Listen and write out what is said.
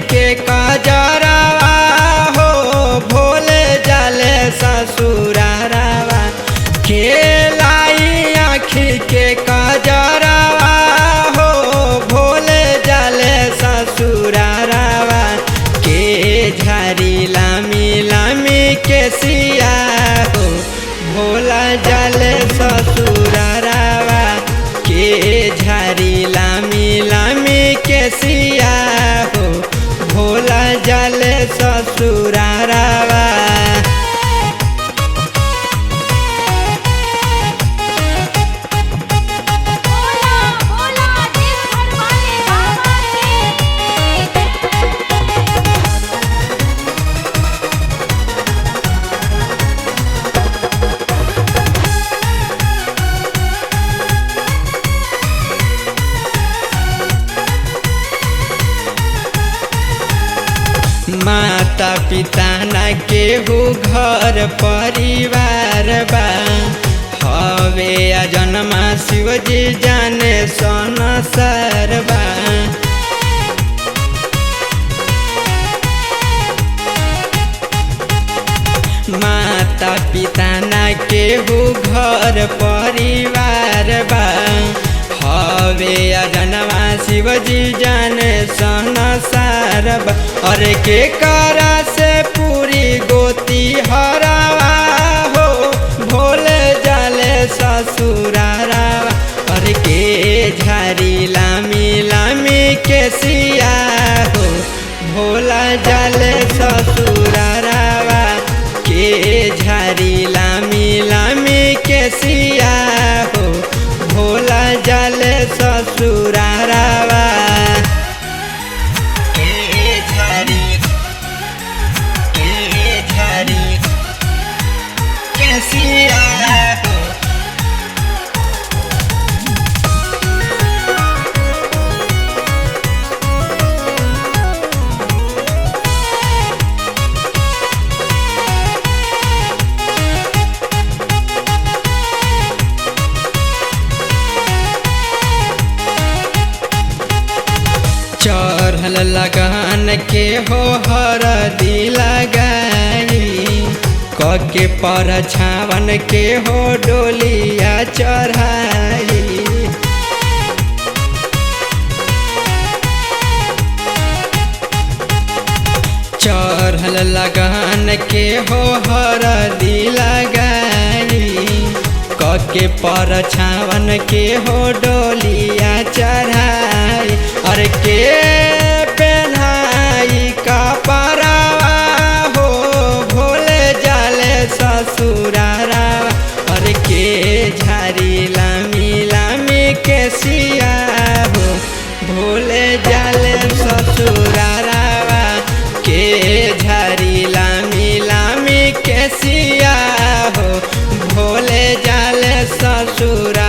के कजरावा हो भोले जाले ससुरारावा खेलाई आँखी के कजरावा हो भोले जाले ससुरारावा के झारी लामी लामी के सिया हो भोला जाले ससुरारावा के झारी लामी लामी के सिया हो भोला जाले ससुरारावा। माता पिता न केहू घर परिवार बा हवे जन्मा शिवजी जाने संसार बा। माता पिता न केहू घर परिवार बा हवे जनवा शिवजी जाने संसार बा। अरे के करा से पूरी गोती हरावा हो भोले जाले ससुरारावा। अरे के झारी लामी लामी के सिया हो भोला जाले ससुरारावा के झारी लामी लामी के सिया हो भोला जाले ससुरारावा। चढ़ल लगन के हो हरदी लगाई कके पर छावन के हो डोलिया चढ़ाई। चढ़ल लगन के हो हरदी लगाई कके पर छावन के हो डोलिया चढ़ाई। अरे के पेन्हाई कपड़ावा हो भोले जाले ससुरारावा। अरे के झारी लामी लामी के सिया हो भोले जाले ससुरारावा के झारी लामी लामी के सिया हो भोले जाले ससुरा।